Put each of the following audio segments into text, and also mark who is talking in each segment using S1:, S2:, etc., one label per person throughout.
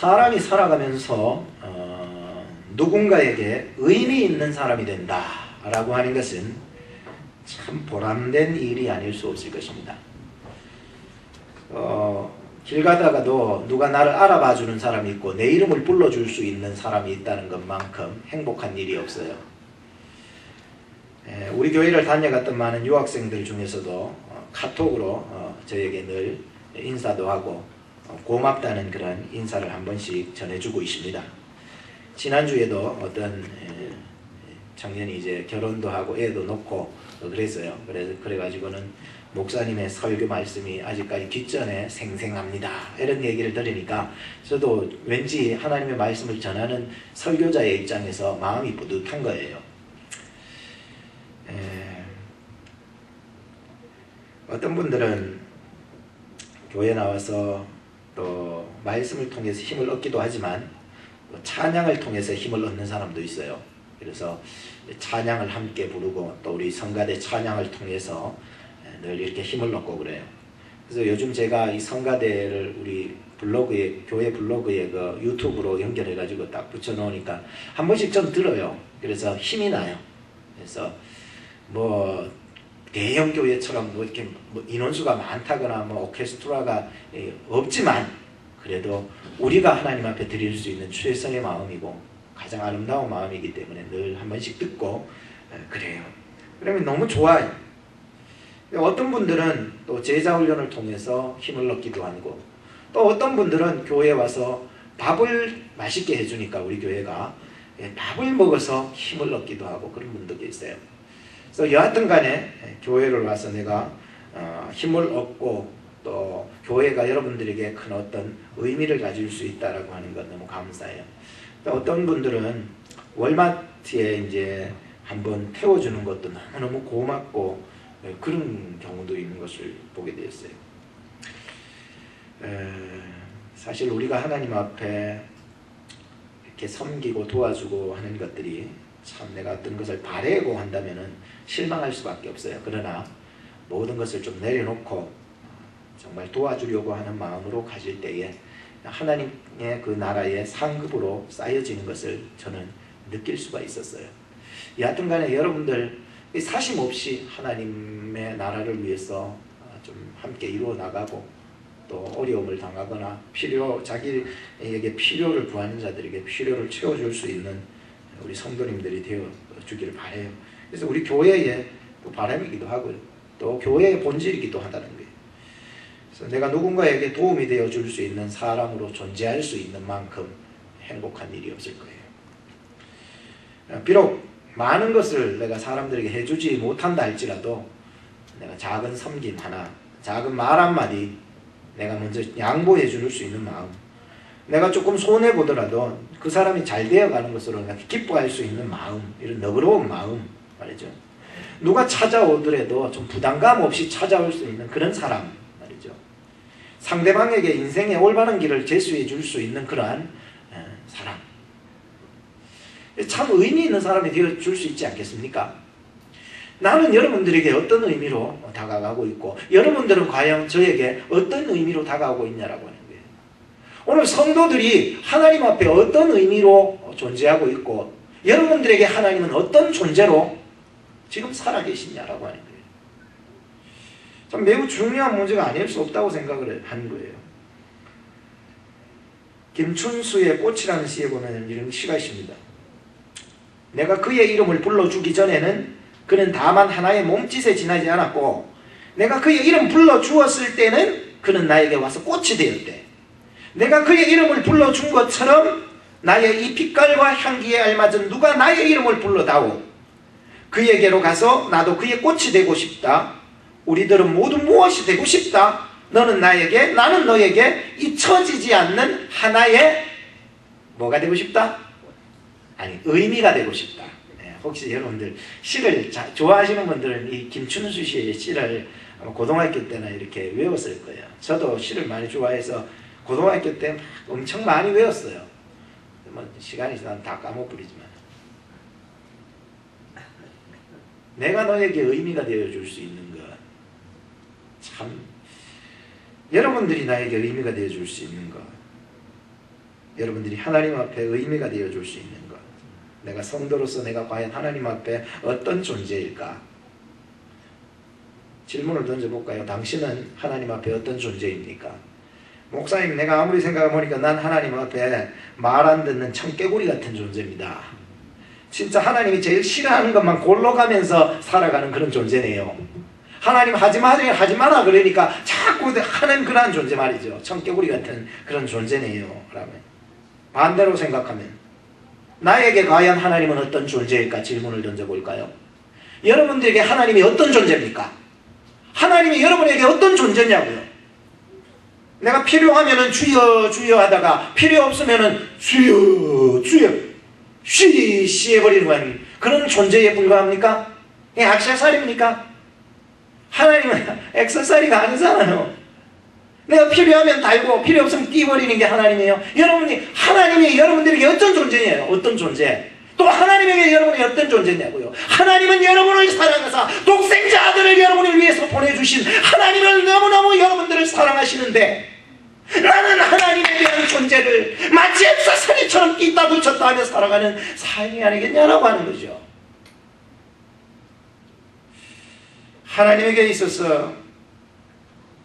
S1: 사람이 살아가면서 누군가에게 의미 있는 사람이 된다라고 하는 것은 참 보람된 일이 아닐 수 없을 것입니다. 길 가다가도 누가 나를 알아봐주는 사람이 있고 내 이름을 불러줄 수 있는 사람이 있다는 것만큼 행복한 일이 없어요. 우리 교회를 다녀갔던 많은 유학생들 중에서도 카톡으로 저에게 늘 인사도 하고 고맙다는 그런 인사를 한 번씩 전해주고 있습니다. 지난주에도 어떤 청년이 이제 결혼도 하고 애도 놓고 그랬어요. 그래가지고는 목사님의 설교 말씀이 아직까지 귓전에 생생합니다. 이런 얘기를 들으니까 저도 왠지 하나님의 말씀을 전하는 설교자의 입장에서 마음이 뿌듯한 거예요. 어떤 분들은 교회 나와서 또 말씀을 통해서 힘을 얻기도 하지만 또 찬양을 통해서 힘을 얻는 사람도 있어요. 그래서 찬양을 함께 부르고 또 우리 성가대 찬양을 통해서 늘 이렇게 힘을 얻고 그래요. 그래서 요즘 제가 이 성가대를 우리 블로그에, 교회 블로그에 그 유튜브로 연결해가지고 딱 붙여놓으니까 한 번씩 좀 들어요. 그래서 힘이 나요. 그래서 뭐 대형 교회처럼 뭐 이렇게 뭐 인원수가 많다거나 뭐 오케스트라가 없지만 그래도 우리가 하나님 앞에 드릴 수 있는 최선의 마음이고 가장 아름다운 마음이기 때문에 늘 한 번씩 듣고 그래요. 그러면 너무 좋아요. 어떤 분들은 또 제자훈련을 통해서 힘을 얻기도 하고 또 어떤 분들은 교회에 와서 밥을 맛있게 해주니까 우리 교회가 밥을 먹어서 힘을 얻기도 하고 그런 분들도 있어요. 그래서 여하튼 간에 교회를 와서 내가 힘을 얻고 또 교회가 여러분들에게 큰 어떤 의미를 가질 수 있다라고 하는 건 너무 감사해요. 또 어떤 분들은 월마트에 이제 한번 태워주는 것도 너무너무 고맙고 그런 경우도 있는 것을 보게 되었어요. 사실 우리가 하나님 앞에 이렇게 섬기고 도와주고 하는 것들이 참 내가 어떤 것을 바라고 한다면은 실망할 수밖에 없어요. 그러나 모든 것을 좀 내려놓고 정말 도와주려고 하는 마음으로 가질 때에 하나님의 그 나라의 상급으로 쌓여지는 것을 저는 느낄 수가 있었어요. 여하튼 간에 여러분들 사심 없이 하나님의 나라를 위해서 좀 함께 이루어 나가고 또 어려움을 당하거나 자기에게 필요를 구하는 자들에게 필요를 채워줄 수 있는 우리 성도님들이 되어 주기를 바라요. 그래서 우리 교회의 또 바람이기도 하고요. 또 교회의 본질이기도 하다는 거예요. 그래서 내가 누군가에게 도움이 되어 줄 수 있는 사람으로 존재할 수 있는 만큼 행복한 일이 없을 거예요. 비록 많은 것을 내가 사람들에게 해주지 못한다 할지라도 내가 작은 섬김 하나, 작은 말 한마디 내가 먼저 양보해 줄 수 있는 마음, 내가 조금 손해보더라도 그 사람이 잘 되어가는 것으로 기뻐할 수 있는 마음, 이런 너그러운 마음 말이죠. 누가 찾아오더라도 좀 부담감 없이 찾아올 수 있는 그런 사람 말이죠. 상대방에게 인생의 올바른 길을 제시해 줄 수 있는 그러한 사람, 참 의미 있는 사람이 되어줄 수 있지 않겠습니까? 나는 여러분들에게 어떤 의미로 다가가고 있고 여러분들은 과연 저에게 어떤 의미로 다가오고 있냐라고 하는 거예요. 오늘 성도들이 하나님 앞에 어떤 의미로 존재하고 있고 여러분들에게 하나님은 어떤 존재로 지금 살아계시냐라고 하는 거예요. 참 매우 중요한 문제가 아닐 수 없다고 생각을 하는 거예요. 김춘수의 꽃이라는 시에 보면 이런 시가 있습니다. 내가 그의 이름을 불러주기 전에는 그는 다만 하나의 몸짓에 지나지 않았고 내가 그의 이름 불러주었을 때는 그는 나에게 와서 꽃이 되었대. 내가 그의 이름을 불러준 것처럼 나의 이 빛깔과 향기에 알맞은 누가 나의 이름을 불러다오. 그에게로 가서 나도 그의 꽃이 되고 싶다. 우리들은 모두 무엇이 되고 싶다. 너는 나에게, 나는 너에게 잊혀지지 않는 하나의 뭐가 되고 싶다? 아니, 의미가 되고 싶다. 혹시 여러분들 시를 좋아하시는 분들은 이 김춘수 씨의 시를 고등학교 때나 이렇게 외웠을 거예요. 저도 시를 많이 좋아해서 고등학교 때 엄청 많이 외웠어요. 뭐 시간이 지나면 다 까먹버리지만 내가 너에게 의미가 되어줄 수 있는 것, 참 여러분들이 나에게 의미가 되어줄 수 있는 것, 여러분들이 하나님 앞에 의미가 되어줄 수 있는 것. 내가 성도로서 내가 과연 하나님 앞에 어떤 존재일까? 질문을 던져볼까요? 당신은 하나님 앞에 어떤 존재입니까? 목사님, 내가 아무리 생각해보니까 난 하나님 앞에 말 안 듣는 청개구리 같은 존재입니다. 진짜 하나님이 제일 싫어하는 것만 골라가면서 살아가는 그런 존재네요. 하나님 하지 마라 그러니까 자꾸 하는 그런 존재 말이죠. 청개구리 같은 그런 존재네요. 라면 반대로 생각하면 나에게 과연 하나님은 어떤 존재일까? 질문을 던져볼까요? 여러분들에게 하나님이 어떤 존재입니까? 하나님이 여러분에게 어떤 존재냐고요? 내가 필요하면은 주여 주여 하다가 필요 없으면은 주여 주여 쉬 해버리는 거 아닙니까? 그런 존재에 불과합니까? 액세서리입니까? 하나님은 액세서리가 아니잖아요. 내가 필요하면 달고 필요 없으면 띄워버리는 게 하나님이에요. 하나님이 여러분들에게 어떤 존재예요? 어떤 존재? 또 하나님에게 여러분이 어떤 존재냐고요? 하나님은 여러분을 사랑하사 독생자 아들을 여러분을 위해서 보내주신 하나님을 너무너무 여러분들을 사랑하시는데 나는 하나님에 대한 존재를 마치 액세서리처럼 끼다 붙였다 하며 살아가는 삶이 아니겠냐라고 하는 거죠. 하나님에게 있어서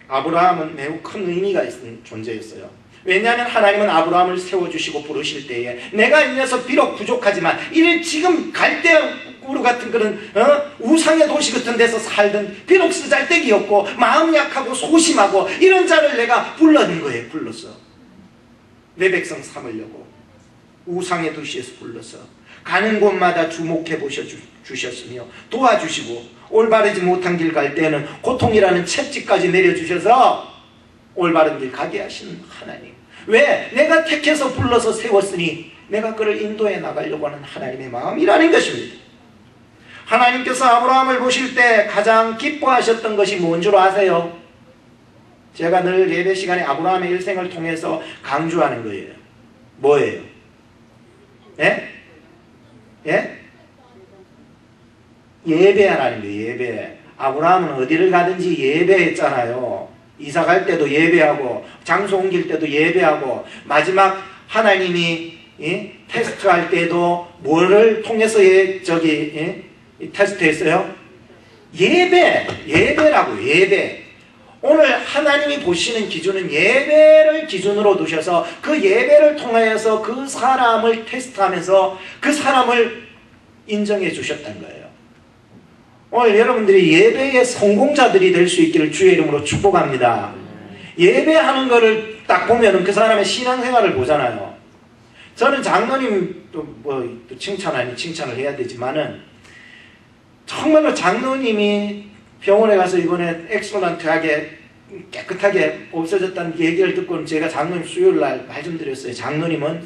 S1: 아브라함은 매우 큰 의미가 있는 존재였어요. 왜냐하면 하나님은 아브라함을 세워주시고 부르실 때에 내가 이 녀석 비록 부족하지만 지금 갈대우르 같은 그런 우상의 도시 같은 데서 살던 비록 쓰잘데기였고 마음 약하고 소심하고 이런 자를 내가 불러낸 거예요. 불러서 내 백성 삼으려고 우상의 도시에서 불러서 가는 곳마다 주목해 주셨으며 도와주시고 올바르지 못한 길 갈 때는 고통이라는 채찍까지 내려주셔서 올바른 길 가게 하시는 하나님. 왜? 내가 택해서 불러서 세웠으니 내가 그를 인도해 나가려고 하는 하나님의 마음이라는 것입니다. 하나님께서 아브라함을 보실 때 가장 기뻐하셨던 것이 뭔 줄 아세요? 제가 늘 예배 시간에 아브라함의 일생을 통해서 강조하는 거예요. 뭐예요? 예? 예? 예배하라는 거예요. 예배. 아브라함은 어디를 가든지 예배했잖아요. 이사 갈 때도 예배하고 장소 옮길 때도 예배하고 마지막 하나님이 테스트할 때도 뭐를 통해서 테스트했어요? 예배라고. 예배. 오늘 하나님이 보시는 기준은 예배를 기준으로 두셔서 그 예배를 통하여서 그 사람을 테스트하면서 그 사람을 인정해 주셨다는 거예요. 오늘 여러분들이 예배의 성공자들이 될 수 있기를 주의 이름으로 축복합니다. 예배하는 거를 딱 보면 그 사람의 신앙생활을 보잖아요. 저는 장로님 또 칭찬 아닌 칭찬을 해야 되지만은 정말로 장로님이 병원에 가서 이번에 엑설런트하게 깨끗하게 없어졌다는 얘기를 듣고는 제가 장로님 수요일날 말씀드렸어요. 장로님은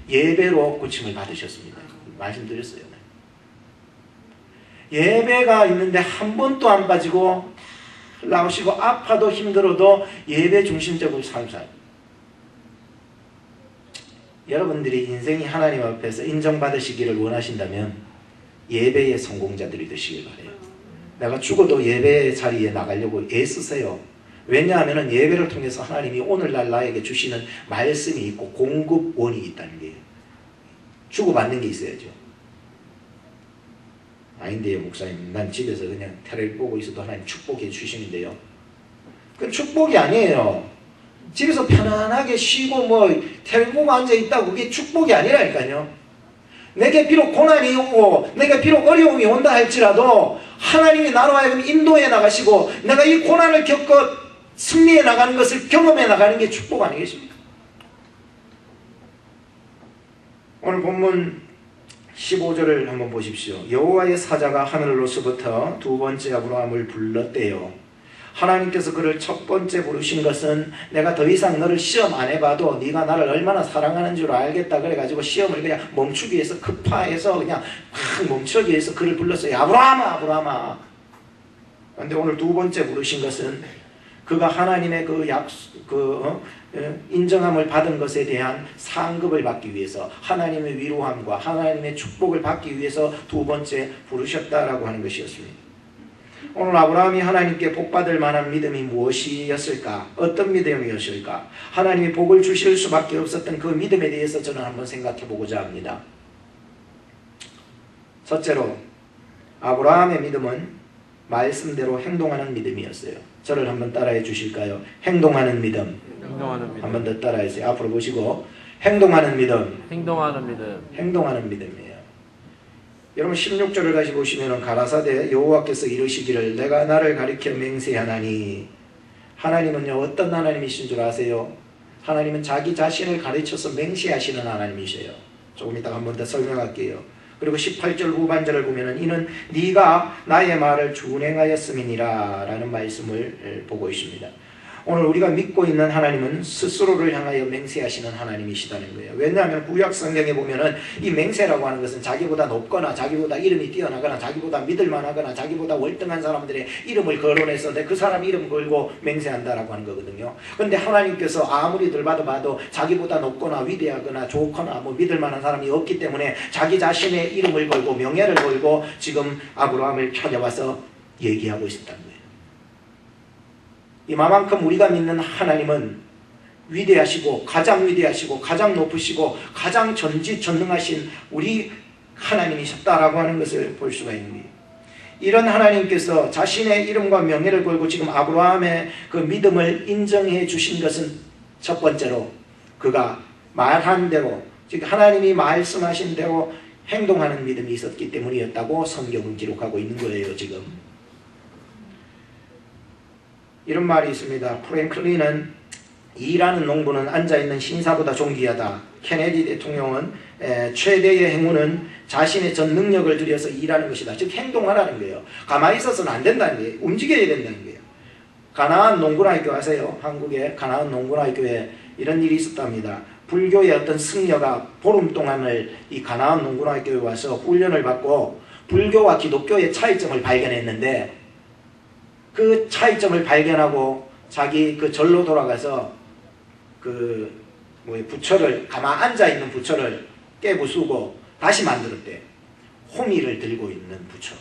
S1: 예배로 고침을 받으셨습니다. 말씀드렸어요. 예배가 있는데 한 번도 안 빠지고 나오시고 아파도 힘들어도 예배 중심적으로 살아요. 여러분들이 인생이 하나님 앞에서 인정받으시기를 원하신다면 예배의 성공자들이 되시길 바라요. 내가 죽어도 예배의 자리에 나가려고 애쓰세요. 왜냐하면 예배를 통해서 하나님이 오늘날 나에게 주시는 말씀이 있고 공급원이 있다는 게 주고받는 게 있어야죠. 아닌데요, 목사님. 난 집에서 그냥 텔레비 보고 있어도 하나님 축복해 주시는데요. 그건 축복이 아니에요. 집에서 편안하게 쉬고 텔레비 보고 앉아있다고 그게 축복이 아니라니까요. 내게 비록 고난이 오고 내게 비록 어려움이 온다 할지라도 하나님이 나로 하여금 인도해 나가시고 내가 이 고난을 겪어 승리해 나가는 것을 경험해 나가는 게 축복 아니겠습니까? 오늘 본문 15절을 한번 보십시오. 여호와의 사자가 하늘로서부터 두 번째 아브라함을 불렀대요. 하나님께서 그를 첫 번째 부르신 것은 내가 더 이상 너를 시험 안 해봐도 네가 나를 얼마나 사랑하는 줄 알겠다 그래가지고 시험을 그냥 멈추기 위해서 급파해서 그냥 막 멈추기 위해서 그를 불렀어요. 아브라함아 아브라함아. 그런데 오늘 두 번째 부르신 것은 그가 하나님의 인정함을 받은 것에 대한 상급을 받기 위해서 하나님의 위로함과 하나님의 축복을 받기 위해서 두 번째 부르셨다라고 하는 것이었습니다. 오늘 아브라함이 하나님께 복받을 만한 믿음이 무엇이었을까? 어떤 믿음이었을까? 하나님이 복을 주실 수밖에 없었던 그 믿음에 대해서 저는 한번 생각해 보고자 합니다. 첫째로 아브라함의 믿음은 말씀대로 행동하는 믿음이었어요. 저를 한번 따라해 주실까요? 행동하는 믿음. 한 번 더 따라해 주세요. 앞으로 보시고 행동하는 믿음. 행동하는 믿음이에요. 여러분 16절을 다시 보시면 가라사대 여호와께서 이르시기를 내가 나를 가리켜 맹세하나니. 하나님은요 어떤 하나님이신 줄 아세요? 하나님은 자기 자신을 가르쳐서 맹세하시는 하나님이세요. 조금 이따가 한 번 더 설명할게요. 그리고 18절 후반절을 보면 이는 네가 나의 말을 준행하였음이니라 라는 말씀을 보고 있습니다. 오늘 우리가 믿고 있는 하나님은 스스로를 향하여 맹세하시는 하나님이시다는 거예요. 왜냐하면 구약 성경에 보면은 이 맹세라고 하는 것은 자기보다 높거나 자기보다 이름이 뛰어나거나 자기보다 믿을만하거나 자기보다 월등한 사람들의 이름을 거론해서 그 사람 이름 걸고 맹세한다라고 하는 거거든요. 그런데 하나님께서 아무리 들봐도 자기보다 높거나 위대하거나 좋거나 뭐 믿을만한 사람이 없기 때문에 자기 자신의 이름을 걸고 명예를 걸고 지금 아브라함을 찾아와서 얘기하고 있었다는 거예요. 이만큼 우리가 믿는 하나님은 위대하시고 가장 위대하시고 가장 높으시고 가장 전지전능하신 우리 하나님이셨다라고 하는 것을 볼 수가 있는 거예요. 이런 하나님께서 자신의 이름과 명예를 걸고 지금 아브라함의 그 믿음을 인정해 주신 것은 첫 번째로 그가 말한 대로 즉 하나님이 말씀하신 대로 행동하는 믿음이 있었기 때문이었다고 성경은 기록하고 있는 거예요. 지금 이런 말이 있습니다. 프랭클린은 일하는 농부는 앉아있는 신사보다 존귀하다. 케네디 대통령은 최대의 행운은 자신의 전 능력을 들여서 일하는 것이다. 즉 행동하라는 거예요. 가만히 있어서는 안 된다는 거예요. 움직여야 된다는 거예요. 가나안 농군학교 아세요? 한국의 가나안 농군학교에 이런 일이 있었답니다. 불교의 어떤 승려가 보름 동안을 이 가나안 농군학교에 와서 훈련을 받고 불교와 기독교의 차이점을 발견했는데 그 차이점을 발견하고 자기 그 절로 돌아가서 그 부처를 가만 앉아있는 부처를 깨부수고 다시 만들었대. 호미를 들고 있는 부처.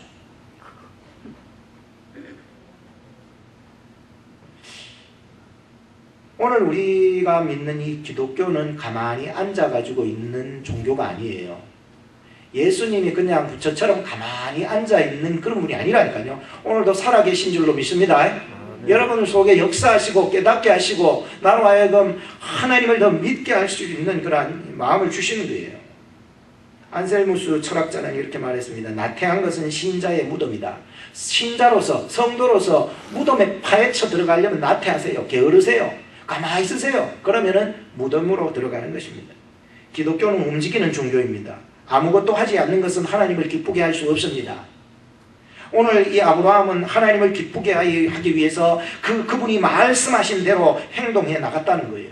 S1: 오늘 우리가 믿는 이 기독교는 가만히 앉아가지고 있는 종교가 아니에요. 예수님이 그냥 부처처럼 가만히 앉아있는 그런 분이 아니라니까요. 오늘도 살아계신 줄로 믿습니다. 네. 여러분 속에 역사하시고 깨닫게 하시고 나로 하여금 하나님을 더 믿게 할 수 있는 그런 마음을 주시는 거예요. 안셀무스 철학자는 이렇게 말했습니다. 나태한 것은 신자의 무덤이다. 신자로서 성도로서 무덤에 파헤쳐 들어가려면 나태하세요. 게으르세요. 가만히 있으세요. 그러면은 무덤으로 들어가는 것입니다. 기독교는 움직이는 종교입니다. 아무것도 하지 않는 것은 하나님을 기쁘게 할 수 없습니다. 오늘 이 아브라함은 하나님을 기쁘게 하기 위해서 그분이 말씀하신 대로 행동해 나갔다는 거예요.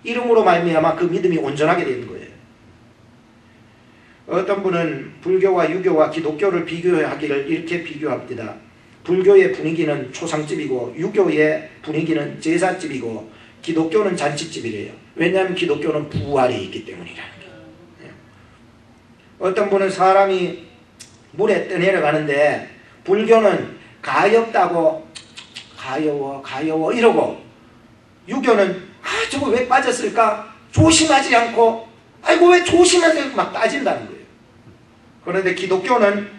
S1: 이름으로 말미암아 그 믿음이 온전하게 되는 거예요. 어떤 분은 불교와 유교와 기독교를 비교하기를 이렇게 비교합니다. 불교의 분위기는 초상집이고 유교의 분위기는 제사집이고 기독교는 잔치집이래요. 왜냐하면 기독교는 부활이 있기 때문이라는 거예요. 어떤 분은 사람이 물에 떠내려가는데 불교는 가엽다고 가여워 이러고 유교는 저거 왜 빠졌을까? 조심하지 않고 아이고 왜 조심하세요? 막 따진다는 거예요. 그런데 기독교는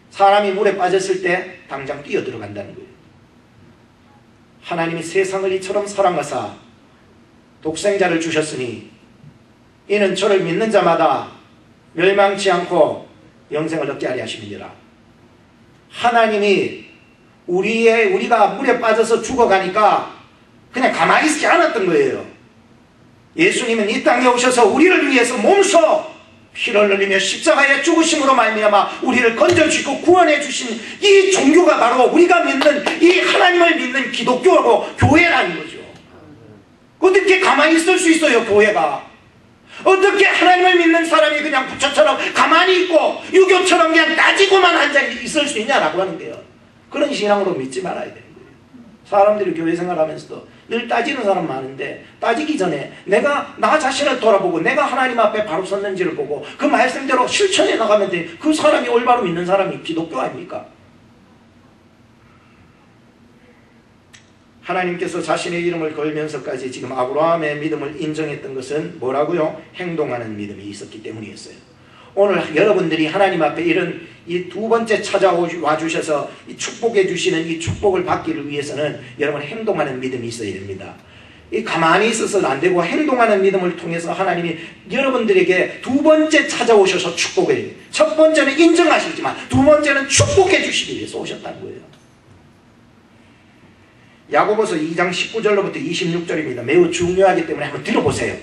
S1: 사람이 물에 빠졌을 때 당장 뛰어들어간다는 거예요. 하나님이 세상을 이처럼 사랑하사 독생자를 주셨으니 이는 저를 믿는 자마다 멸망치 않고 영생을 얻게 하려 하심이니라. 하나님이 우리가 물에 빠져서 죽어가니까 그냥 가만히 있지 않았던 거예요. 예수님은 이 땅에 오셔서 우리를 위해서 몸소 피를 흘리며 십자가에 죽으심으로 말미암아 우리를 건져주시고 구원해 주신 이 종교가 바로 우리가 믿는 이 하나님을 믿는 기독교고 교회라는 거죠. 어떻게 가만히 있을 수 있어요, 교회가? 어떻게 하나님을 믿는 사람이 그냥 부처처럼 가만히 있고 유교처럼 그냥 따지고만 앉아 있을 수 있냐라고 하는데요. 그런 신앙으로 믿지 말아야 되는 거예요. 사람들이 교회 생활하면서도 늘 따지는 사람 많은데 따지기 전에 내가 나 자신을 돌아보고 내가 하나님 앞에 바로 섰는지를 보고 그 말씀대로 실천해 나가면 돼. 그 사람이 올바로 믿는 사람이 기독교 아닙니까? 하나님께서 자신의 이름을 걸면서까지 지금 아브라함의 믿음을 인정했던 것은 뭐라고요? 행동하는 믿음이 있었기 때문이었어요. 오늘 여러분들이 하나님 앞에 이런 이 두 번째 찾아와 주셔서 이 축복해 주시는 이 축복을 받기를 위해서는 여러분 행동하는 믿음이 있어야 됩니다. 이 가만히 있어서는 안 되고 행동하는 믿음을 통해서 하나님이 여러분들에게 두 번째 찾아오셔서 축복해. 첫 번째는 인정하시지만 두 번째는 축복해 주시기 위해서 오셨다는 거예요. 야고보서 2장 19절로부터 26절입니다. 매우 중요하기 때문에 한번 들어보세요.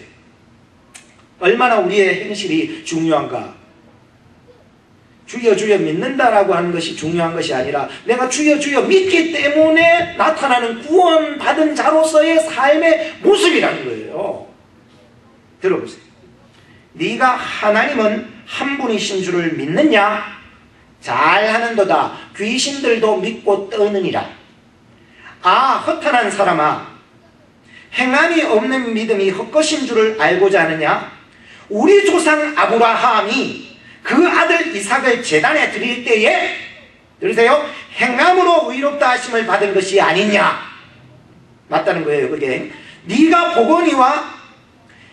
S1: 얼마나 우리의 행실이 중요한가. 주여 주여 믿는다라고 하는 것이 중요한 것이 아니라 내가 주여 주여 믿기 때문에 나타나는 구원받은 자로서의 삶의 모습이라는 거예요. 들어보세요. 네가 하나님은 한 분이신 줄을 믿느냐? 잘하는도다. 귀신들도 믿고 떠느니라. 아, 허탄한 사람아, 행함이 없는 믿음이 헛것인 줄을 알고자 하느냐? 우리 조상 아브라함이 그 아들 이삭을 제단에 드릴 때에, 들으세요, 행함으로 의롭다 하심을 받은 것이 아니냐? 맞다는 거예요. 그게 네가 보거니와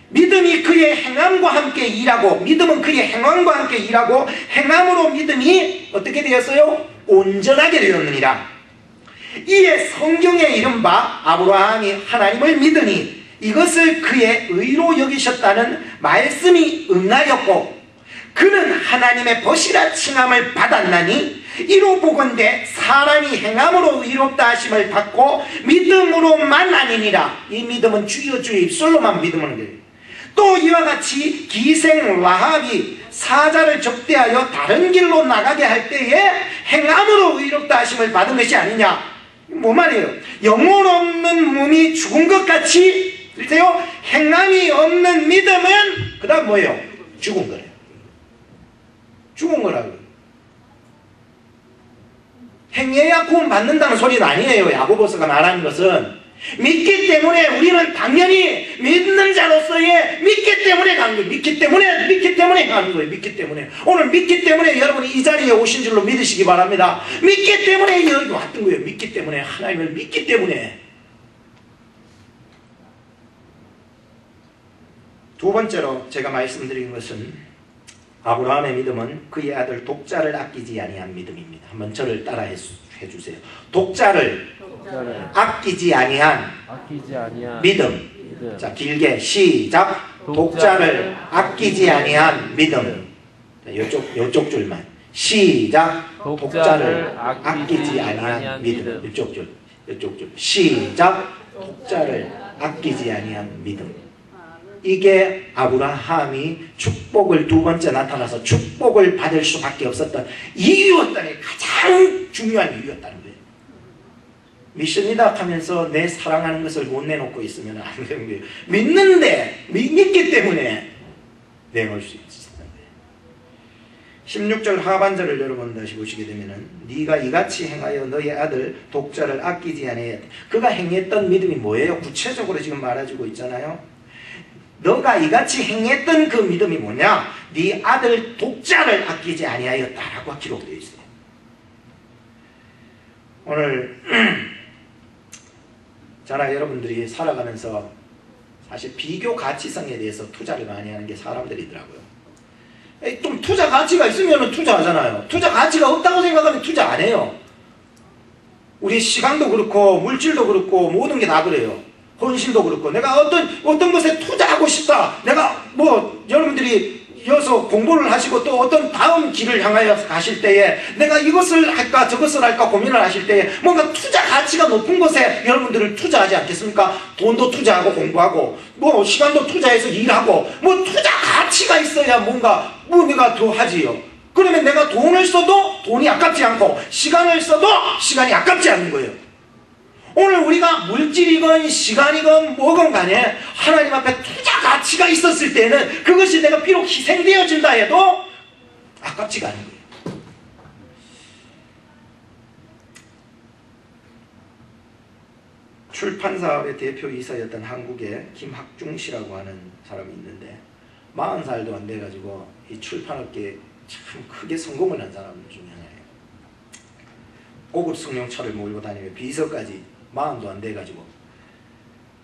S1: 믿음이 그의 행함과 함께 일하고, 믿음은 그의 행함과 함께 일하고 행함으로 믿음이 어떻게 되었어요? 온전하게 되었느니라. 이에 성경에 이른바 아브라함이 하나님을 믿으니 이것을 그의 의로 여기셨다는 말씀이 응하였고 그는 하나님의 벗이라 칭함을 받았나니 이로 보건대 사람이 행함으로 의롭다 하심을 받고 믿음으로만 아니니라. 이 믿음은 주여 주의 입술로만 믿음은 거예요. 또 이와 같이 기생 라합이 사자를 접대하여 다른 길로 나가게 할 때에 행함으로 의롭다 하심을 받은 것이 아니냐. 뭐 말이에요? 영혼 없는 몸이 죽은 것 같이, 그러세요? 행함이 없는 믿음은 그 다음 뭐예요? 죽은 거래요. 죽은 거라고요. 행해야 구원 받는다는 소리는 아니에요. 야고보서가 말하는 것은 믿기 때문에 우리는 당연히 믿는 자로서의 믿기 때문에 가는 거예요. 믿기 때문에 가는 거예요. 믿기 때문에. 오늘 믿기 때문에 여러분이 이 자리에 오신 줄로 믿으시기 바랍니다. 믿기 때문에 여기 왔던 거예요. 믿기 때문에, 하나님을 믿기 때문에. 두 번째로 제가 말씀드린 것은 아브라함의 믿음은 그의 아들 독자를 아끼지 아니한 믿음입니다. 한번 저를 따라해 주세요. 독자를 아끼지 아니한 믿음. 자, 길게 시작. 독자를 아끼지 아니한 믿음. 요쪽 줄만. 시작. 독자를 아끼지 아니한 믿음. 요쪽 줄. 시작. 독자를 아끼지 아니한 믿음. 이게 아브라함이 축복을 두 번째 나타나서 축복을 받을 수밖에 없었던 이유였다는, 가장 중요한 이유였다는 거예요. 믿습니다 하면서 내 사랑하는 것을 못 내놓고 있으면 안 되는 거예요. 믿는데, 믿기 때문에 내놓을 수 있었던 거예요. 16절 하반절을 여러분 다시 보시게 되면은 네가 이같이 행하여 너의 아들 독자를 아끼지 아니하였다. 그가 행했던 믿음이 뭐예요? 구체적으로 지금 말해주고 있잖아요. 너가 이같이 행했던 그 믿음이 뭐냐? 네 아들 독자를 아끼지 아니하였다라고 기록되어 있어요. 오늘 저나 여러분들이 살아가면서 사실 비교 가치성에 대해서 투자를 많이 하는 게 사람들이더라고요. 좀 투자 가치가 있으면 투자하잖아요. 투자 가치가 없다고 생각하면 투자 안 해요. 우리 시간도 그렇고 물질도 그렇고 모든 게 다 그래요. 헌신도 그렇고, 내가 어떤 것에 투자하고 싶다. 내가 여러분들이 이어서 공부를 하시고 또 어떤 다음 길을 향하여 가실 때에 내가 이것을 할까 저것을 할까 고민을 하실 때에 뭔가 투자 가치가 높은 것에 여러분들을 투자하지 않겠습니까? 돈도 투자하고 공부하고 시간도 투자해서 일하고 투자 가치가 있어야 뭔가 내가 더 하지요. 그러면 내가 돈을 써도 돈이 아깝지 않고 시간을 써도 시간이 아깝지 않는 거예요. 오늘 우리가 물질이건 시간이건 뭐건 간에 하나님 앞에 투자 가치가 있었을 때는 그것이 내가 비록 희생되어진다 해도 아깝지가 않은 거예요. 출판사업의 대표이사였던 한국의 김학중 씨라고 하는 사람이 있는데 40살도 안 돼가지고 이 출판업계에 참 크게 성공을 한 사람 중에 하나예요. 고급 승용차를 몰고 다니며 비서까지 마흔도 안 돼가지고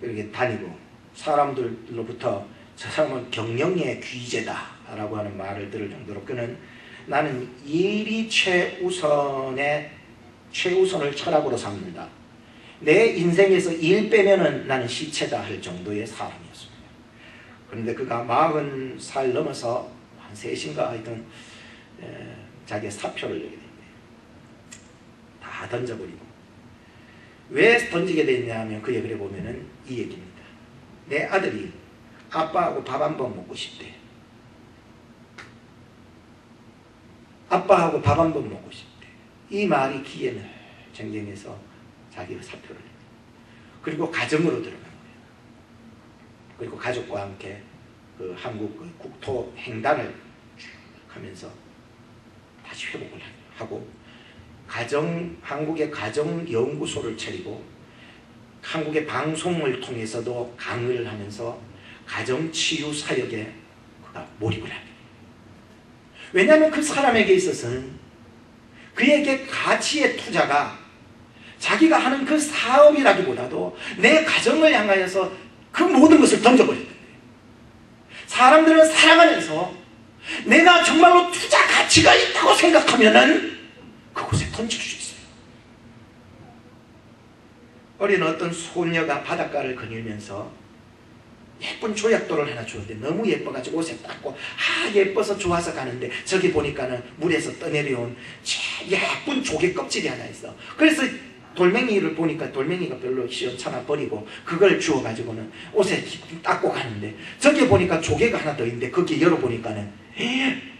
S1: 이렇게 다니고 사람들로부터 저 사람은 경영의 귀재다 라고 하는 말을 들을 정도로 그는 나는 일이 최우선을 철학으로 삼는다. 내 인생에서 일 빼면은 나는 시체다 할 정도의 사람이었습니다. 그런데 그가 40살 넘어서 한 3인가 하여튼 자기의 사표를 내게 됩니다. 다 던져버리고. 왜 던지게 됐냐 하면 그 얘기를 보면은 이 얘기입니다. 내 아들이 아빠하고 밥 한 번 먹고 싶대. 아빠하고 밥 한 번 먹고 싶대. 이 말이 귀에 늘 쟁쟁해서 자기가 사표를 냅니다. 그리고 가정으로 들어간 거예요. 그리고 가족과 함께 그 한국 그 국토 횡단을 쭉 하면서 다시 회복을 하고 한국의 가정연구소를 차리고 한국의 방송을 통해서도 강의를 하면서 가정치유 사역에 그가 몰입을 합니다. 왜냐하면 그 사람에게 있어서는 그에게 가치의 투자가 자기가 하는 그 사업이라기보다도 내 가정을 향하여서 그 모든 것을 던져버렸다. 사람들은 살아가면서 내가 정말로 투자 가치가 있다고 생각하면은 그곳에 던질 수 있어요. 어린 어떤 소녀가 바닷가를 거닐면서 예쁜 조약돌을 하나 주는데 너무 예뻐가지고 옷에 닦고 예뻐서 좋아서 가는데 저기 보니까는 물에서 떠내려온 예쁜 조개 껍질이 하나 있어. 그래서 돌멩이를 보니까 돌멩이가 별로 시원찮아 버리고 그걸 주워가지고는 옷에 닦고 가는데 저기 보니까 조개가 하나 더 있는데 거기 열어보니까는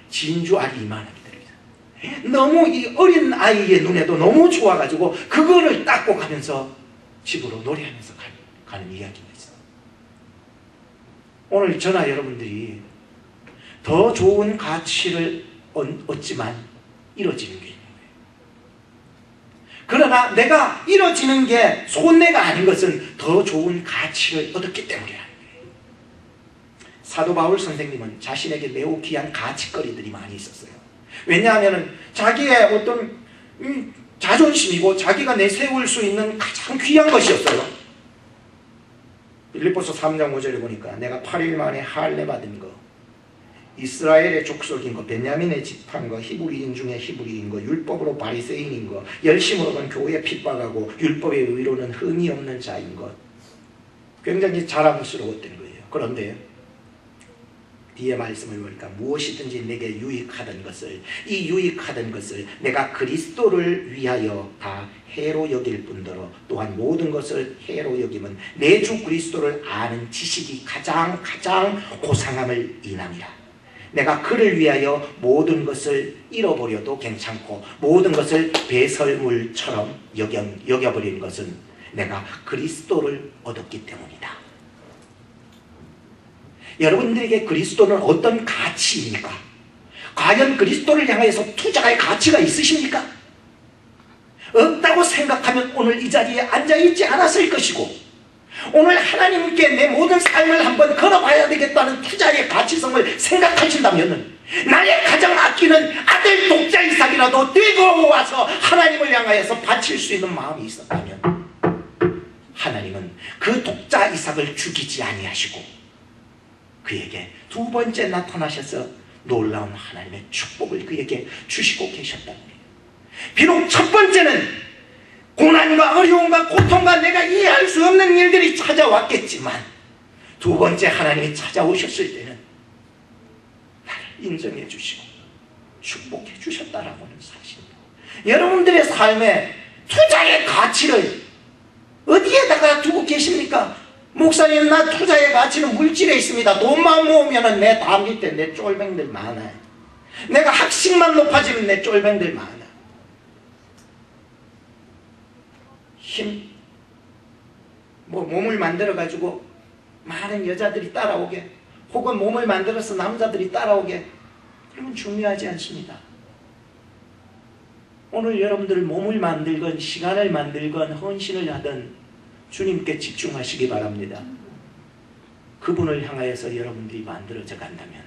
S1: 진주알이 이만하게 들어있어. 너무 이 어린 아이의 눈에도 너무 좋아가지고 그거를 닦고 가면서 집으로 노래하면서 가는 이야기가 있어. 오늘 저나 여러분들이 더 좋은 가치를 얻지만 이루어지는 게 있는 거예요. 그러나 내가 이루어지는 게 손해가 아닌 것은 더 좋은 가치를 얻었기 때문이라는 거예요. 사도 바울 선생님은 자신에게 매우 귀한 가치거리들이 많이 있었어요. 왜냐하면 자기의 어떤 자존심이고 자기가 내세울 수 있는 가장 귀한 것이었어요. 빌립보서 3장 5절에 보니까 내가 8일 만에 할례 받은 거, 이스라엘의 족속인 거, 베냐민의 집한 거, 히브리인 중에 히브리인 거, 율법으로 바리새인인 거, 열심으로는 교회에 핍박하고 율법의 의로는 흠이 없는 자인 것, 굉장히 자랑스러웠던 거예요. 그런데 뒤에 말씀을 보니까 무엇이든지 내게 유익하던 것을, 이 유익하던 것을 내가 그리스도를 위하여 다 해로 여길 뿐더러 또한 모든 것을 해로 여김은 내 주 그리스도를 아는 지식이 가장 고상함을 인함이라. 내가 그를 위하여 모든 것을 잃어버려도 괜찮고 모든 것을 배설물처럼 여겨버린 것은 내가 그리스도를 얻었기 때문이다. 여러분들에게 그리스도는 어떤 가치입니까? 과연 그리스도를 향해서 투자할 가치가 있으십니까? 없다고 생각하면 오늘 이 자리에 앉아있지 않았을 것이고, 오늘 하나님께 내 모든 삶을 한번 걸어봐야 되겠다는 투자의 가치성을 생각하신다면 나의 가장 아끼는 아들 독자 이삭이라도 들고 와서 하나님을 향하여서 바칠 수 있는 마음이 있었다면 하나님은 그 독자 이삭을 죽이지 아니하시고 그에게 두 번째 나타나셔서 놀라운 하나님의 축복을 그에게 주시고 계셨다는 거예요. 비록 첫 번째는 고난과 어려움과 고통과 내가 이해할 수 없는 일들이 찾아왔겠지만 두 번째 하나님이 찾아오셨을 때는 나를 인정해 주시고 축복해 주셨다라고는 사실입니다. 여러분들의 삶에 투자의 가치를 어디에다가 두고 계십니까? 목사님, 나 투자의 가치는 물질에 있습니다. 돈만 모으면 내 담 밑에 내 쫄병들 많아요. 내가 학식만 높아지면 내 쫄병들 많아. 몸을 만들어가지고 많은 여자들이 따라오게, 혹은 몸을 만들어서 남자들이 따라오게, 그러면 중요하지 않습니다. 오늘 여러분들 몸을 만들건 시간을 만들건 헌신을 하든 주님께 집중하시기 바랍니다. 그분을 향하여서 여러분들이 만들어져 간다면,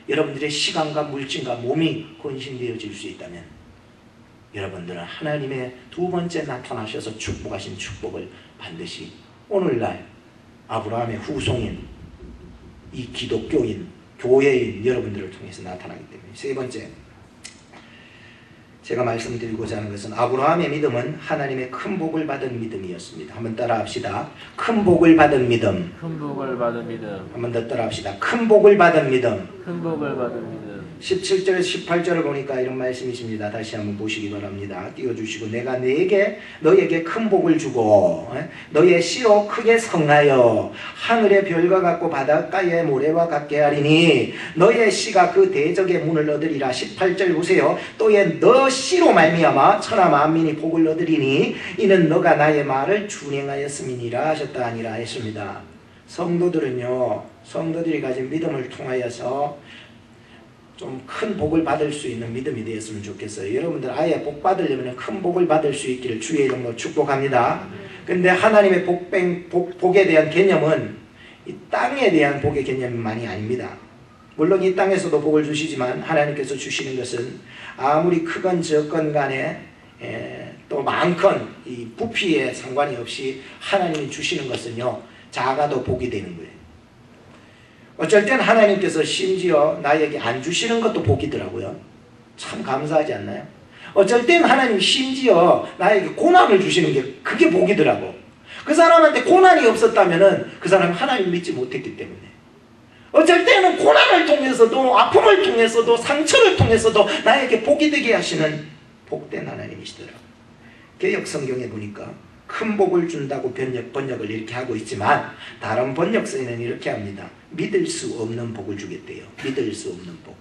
S1: 여러분들의 시간과 물질과 몸이 헌신되어질 수 있다면 여러분들은 하나님의 두 번째 나타나셔서 축복하신 축복을 반드시 오늘날 아브라함의 후손인 이 기독교인, 교회인 여러분들을 통해서 나타나기 때문에. 세 번째, 제가 말씀드리고자 하는 것은 아브라함의 믿음은 하나님의 큰 복을 받은 믿음이었습니다. 한번 따라 합시다. 큰 복을 받은 믿음.
S2: 큰 복을 받은 믿음.
S1: 한번 더 따라 합시다. 큰 복을 받은 믿음.
S2: 큰 복을 받은 믿음.
S1: 17절 18절을 보니까 이런 말씀이십니다. 다시 한번 보시기 바랍니다. 띄워주시고 내가 너에게 큰 복을 주고 너의 씨로 크게 성하여 하늘의 별과 같고 바닷가의 모래와 같게 하리니 너의 씨가 그 대적의 문을 얻으리라. 18절 보세요. 또의 너 씨로 말미암아 천하 만민이 복을 얻으리니 이는 너가 나의 말을 준행하였음이니라 하셨다 하니라 했습니다. 성도들은요, 성도들이 가진 믿음을 통하여서 좀 큰 복을 받을 수 있는 믿음이 되었으면 좋겠어요. 여러분들 아예 복 받으려면 큰 복을 받을 수 있기를 주의 이름으로 축복합니다. 근데 하나님의 복에 대한 개념은 이 땅에 대한 복의 개념만이 아닙니다. 물론 이 땅에서도 복을 주시지만 하나님께서 주시는 것은 아무리 크건 적건 간에 또 많건 이 부피에 상관이 없이 하나님이 주시는 것은요, 작아도 복이 되는 거예요. 어쩔 땐 하나님께서 심지어 나에게 안 주시는 것도 복이더라고요. 참 감사하지 않나요? 어쩔 땐 하나님 심지어 나에게 고난을 주시는 게 그게 복이더라고. 그 사람한테 고난이 없었다면 그 사람은 하나님 믿지 못했기 때문에. 어쩔 때는 고난을 통해서도, 아픔을 통해서도, 상처를 통해서도 나에게 복이 되게 하시는 복된 하나님이시더라고요. 개역 성경에 보니까 큰 복을 준다고 번역을 이렇게 하고 있지만 다른 번역서에는 이렇게 합니다. 믿을 수 없는 복을 주겠대요. 믿을 수 없는 복.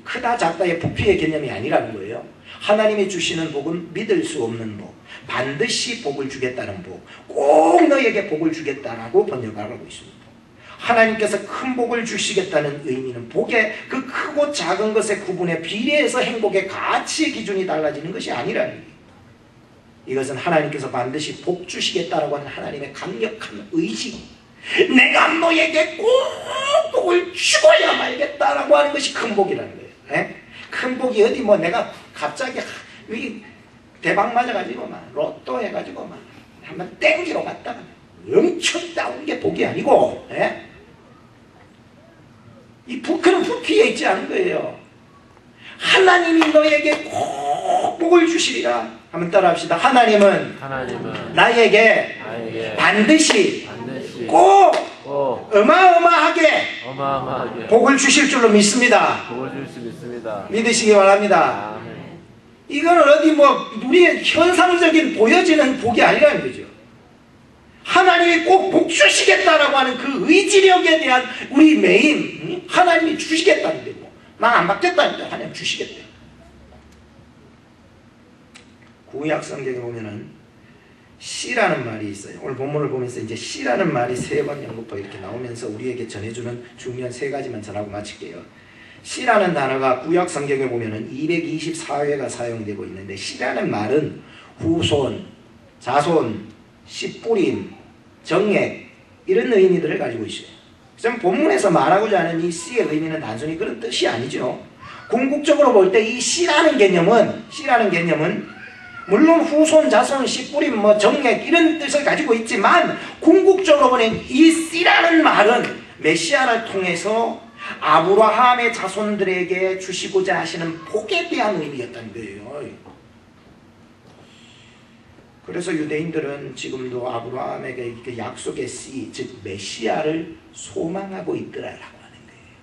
S1: 크다 작다의 부피의 개념이 아니라는 거예요. 하나님이 주시는 복은 믿을 수 없는 복, 반드시 복을 주겠다는 복, 꼭 너에게 복을 주겠다라고 번역을 하고 있습니다. 하나님께서 큰 복을 주시겠다는 의미는 복의 그 크고 작은 것의 구분에 비례해서 행복의 가치 기준이 달라지는 것이 아니라는 거예요. 이것은 하나님께서 반드시 복 주시겠다라고 하는 하나님의 강력한 의지, 내가 너에게 꼭 복을 주어야 말겠다라고 하는 것이 큰 복이라는 거예요. 큰 복이 어디 뭐 내가 갑자기 대박 맞아가지고 막 로또 해가지고 막 한번 땡기러 갔다가 엄청 따온 게 복이 아니고, 그런 부피에 있지 않은 거예요. 하나님이 너에게 꼭 복을 주시리라. 한번 따라합시다. 하나님은 나에게 반드시 꼭 어마어마하게 복을 주실 줄로 믿습니다. 믿으시기 바랍니다. 이건 어디 뭐 우리의 현상적인 보여지는 복이 아니라는 거죠. 하나님이 꼭 복 주시겠다라고 하는 그 의지력에 대한 우리 메인, 하나님이 주시겠다는데 뭐 난 안 받겠다는데 하나님 주시겠대. 구약 성경에 보면은 씨라는 말이 있어요. 오늘 본문을 보면서 이제 씨라는 말이 3번 연속으로 이렇게 나오면서 우리에게 전해주는 중요한 3가지만 전하고 마칠게요. 씨라는 단어가 구약 성경에 보면은 224회가 사용되고 있는데, 씨라는 말은 후손, 자손, 씨뿌림, 정액 이런 의미들을 가지고 있어요. 그래서 본문에서 말하고자 하는 이 씨의 의미는 단순히 그런 뜻이 아니죠. 궁극적으로 볼 때 이 씨라는 개념은 물론 후손, 자손, 씨뿌림, 뭐 정액 이런 뜻을 가지고 있지만 궁극적으로 보면 이 씨라는 말은 메시아를 통해서 아브라함의 자손들에게 주시고자 하시는 복에 대한 의미였다는 거예요. 그래서 유대인들은 지금도 아브라함에게 그 약속의 씨, 즉 메시아를 소망하고 있더라라고 하는 거예요.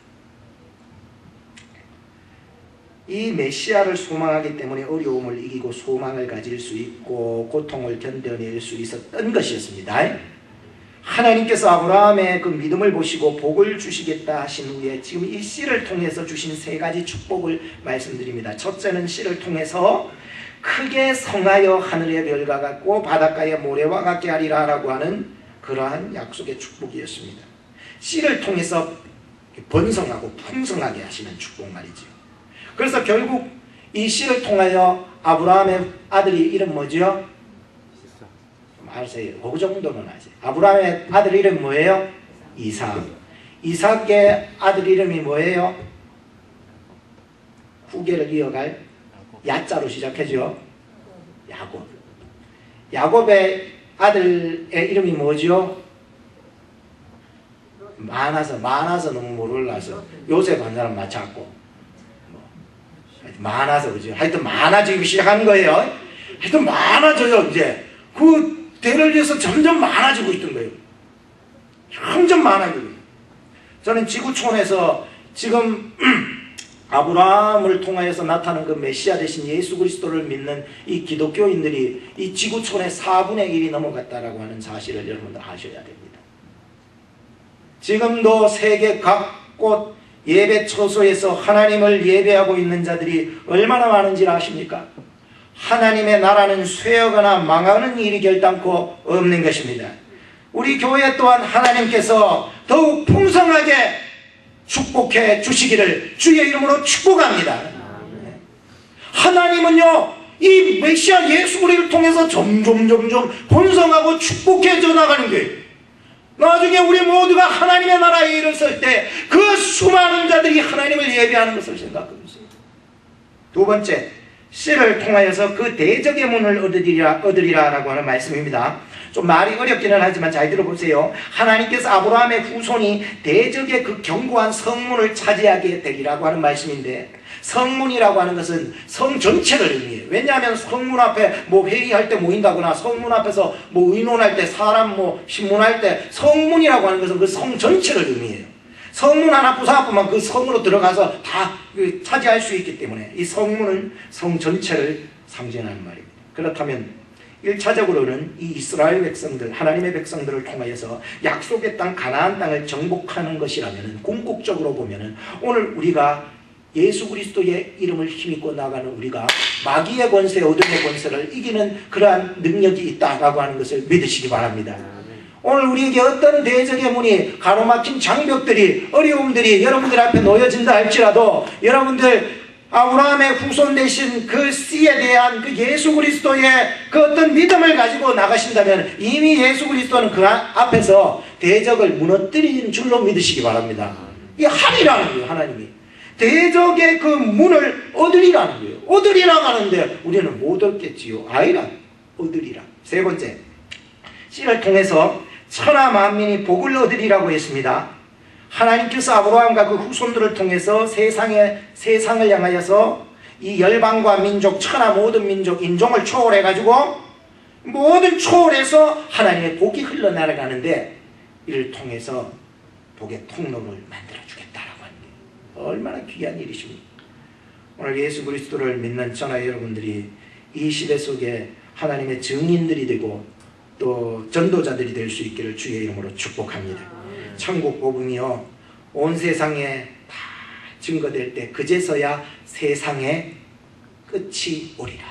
S1: 이 메시아를 소망하기 때문에 어려움을 이기고 소망을 가질 수 있고 고통을 견뎌낼 수 있었던 것이었습니다. 하나님께서 아브라함의 그 믿음을 보시고 복을 주시겠다 하신 후에 지금 이 씨를 통해서 주신 3가지 축복을 말씀드립니다. 첫째는 씨를 통해서 크게 성하여 하늘의 별과 같고 바닷가의 모래와 같게 하리라 라고 하는 그러한 약속의 축복이었습니다. 씨를 통해서 번성하고 풍성하게 하시는 축복 말이죠. 그래서 결국 이 씨를 통하여 아브라함의 아들이 이름 뭐죠? 아세요? 그 정도는 아세요. 아브라함의 아들 이름 뭐예요? 이삭. 이삭의 아들 이름이 뭐예요? 후계를 이어갈 야자로 시작하죠. 야곱. 야곱의 아들의 이름이 뭐죠? 많아서 너무 모를라서 요셉 한 사람 맞췄고 많아서 그죠. 하여튼 많아지기 시작하는 거예요. 하여튼 많아져요. 이제 그 대를 위해서 점점 많아지고 있던 거예요. 점점 많아지고. 저는 지구촌에서 지금 아브라함을 통하여서 나타난 그 메시아 대신 예수 그리스도를 믿는 이 기독교인들이 이 지구촌의 4분의 1이 넘어갔다라고 하는 사실을 여러분들 아셔야 됩니다. 지금도 세계 각곳 예배 처소에서 하나님을 예배하고 있는 자들이 얼마나 많은지 아십니까? 하나님의 나라는 쇠어거나 망하는 일이 결단코 없는 것입니다. 우리 교회 또한 하나님께서 더욱 풍성하게 축복해 주시기를 주의 이름으로 축복합니다. 하나님은요, 이 메시아 예수 그리스도를 통해서 점점 번성하고 축복해져 나가는 거예요. 나중에 우리 모두가 하나님의 나라에 이르렀을 때 그 수많은 자들이 하나님을 예배하는 것을 생각해보세요. 두 번째, 씨를 통하여서 그 대적의 문을 얻으리라라고 하는 말씀입니다. 좀 말이 어렵기는 하지만 잘 들어보세요. 하나님께서 아브라함의 후손이 대적의 그 견고한 성문을 차지하게 되리라고 하는 말씀인데, 성문이라고 하는 것은 성 전체를 의미해요. 왜냐하면 성문 앞에 뭐 회의할 때 모인다거나 성문 앞에서 뭐 의논할 때 사람 뭐 신문할 때 성문이라고 하는 것은 그 성 전체를 의미해요. 성문 하나 부숴보면 그 성으로 들어가서 다 차지할 수 있기 때문에 이 성문은 성 전체를 상징하는 말입니다. 그렇다면 1차적으로는 이 이스라엘 백성들, 하나님의 백성들을 통하여서 약속의 땅 가나안 땅을 정복하는 것이라면, 궁극적으로 보면 오늘 우리가 예수 그리스도의 이름을 힘입고 나가는 우리가 마귀의 권세, 어둠의 권세를 이기는 그러한 능력이 있다라고 하는 것을 믿으시기 바랍니다. 오늘 우리에게 어떤 대적의 문이, 가로막힌 장벽들이, 어려움들이 여러분들 앞에 놓여진다 할지라도 여러분들 아브라함의 후손 되신 그 씨에 대한 그 예수 그리스도의 그 어떤 믿음을 가지고 나가신다면 이미 예수 그리스도는 그 앞에서 대적을 무너뜨린 줄로 믿으시기 바랍니다. 이게 하리라는 거예요. 하나님이 대적의 그 문을 얻으리라는 거예요. 얻으리라고 하는데 우리는 못 얻겠지요. 아이라 얻으리라. 세 번째, 씨를 통해서 천하 만민이 복을 얻으리라고 했습니다. 하나님께서 아브라함과 그 후손들을 통해서 세상을 향하여서 이 열방과 민족, 천하 모든 민족, 인종을 초월해가지고 모든 초월해서 하나님의 복이 흘러나가는데 이를 통해서 복의 통로를 만들어주겠다라고 하는 게 얼마나 귀한 일이십니까? 오늘 예수 그리스도를 믿는 저나 여러분들이 이 시대 속에 하나님의 증인들이 되고 또 전도자들이 될 수 있기를 주의 이름으로 축복합니다. 천국 복음이요 온 세상에 다 증거될 때 그제서야 세상의 끝이 오리라.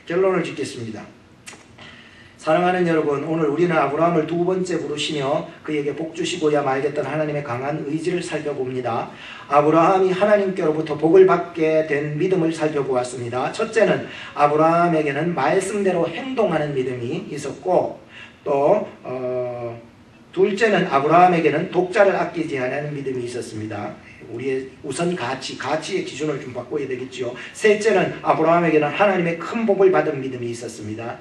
S1: 결론을 짓겠습니다. 사랑하는 여러분, 오늘 우리는 아브라함을 두 번째 부르시며 그에게 복 주시고야 말겠다는 하나님의 강한 의지를 살펴봅니다. 아브라함이 하나님께로부터 복을 받게 된 믿음을 살펴보았습니다. 첫째는 아브라함에게는 말씀대로 행동하는 믿음이 있었고, 또 둘째는 아브라함에게는 독자를 아끼지 않는 믿음이 있었습니다. 우리의 우선 가치의 기준을 좀 바꿔야 되겠죠. 셋째는 아브라함에게는 하나님의 큰 복을 받은 믿음이 있었습니다.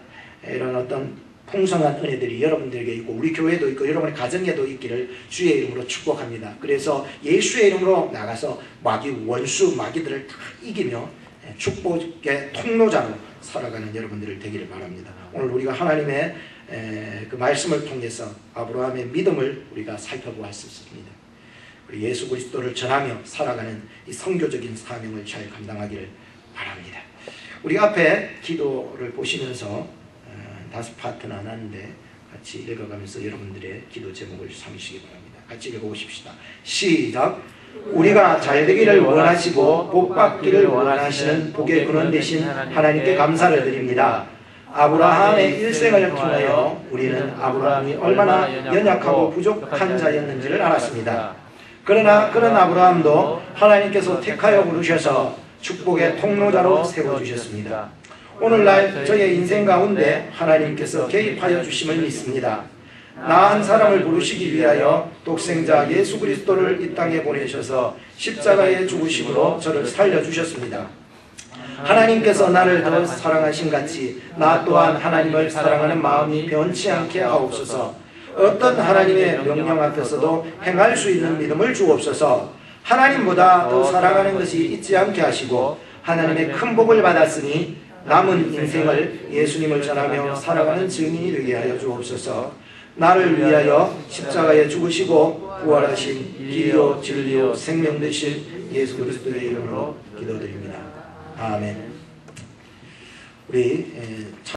S1: 이런 어떤 풍성한 은혜들이 여러분들에게 있고 우리 교회도 있고 여러분의 가정에도 있기를 주의 이름으로 축복합니다. 그래서 예수의 이름으로 나가서 원수 마귀들을 다 이기며 축복의 통로자로 살아가는 여러분들을 되기를 바랍니다. 오늘 우리가 하나님의 그 말씀을 통해서 아브라함의 믿음을 우리가 살펴보았습니다. 우리 예수 그리스도를 전하며 살아가는 이 선교적인 사명을 잘 감당하기를 바랍니다. 우리 앞에 기도를 보시면서 5파트는 안 하는데 같이 읽어가면서 여러분들의 기도 제목을 삼으시기 바랍니다. 같이 읽어보십시다. 시작. 우리가 잘되기를 원하시고 복받기를 원하시는 복의 근원 되신 하나님께 감사를 드립니다. 아브라함의 일생을 통하여 우리는 아브라함이 얼마나 연약하고 부족한 자였는지를 알았습니다. 그러나 그런 아브라함도 하나님께서 택하여 부르셔서 축복의 통로자로 세워주셨습니다. 오늘날 저의 인생 가운데 하나님께서 개입하여 주심을 믿습니다. 나 한 사람을 부르시기 위하여 독생자 예수 그리스도를 이 땅에 보내셔서 십자가의 죽으심으로 저를 살려주셨습니다. 하나님께서 나를 더 사랑하신 같이 나 또한 하나님을 사랑하는 마음이 변치 않게 하옵소서. 어떤 하나님의 명령 앞에서도 행할 수 있는 믿음을 주옵소서. 하나님보다 더 사랑하는 것이 있지 않게 하시고 하나님의 큰 복을 받았으니 남은 인생을 예수님을 전하며 살아가는 증인이 되게 하여 주옵소서. 나를 위하여 십자가에 죽으시고 부활하신 길이요 진리요 생명 되신 예수 그리스도의 이름으로 기도드립니다. 아멘. 우리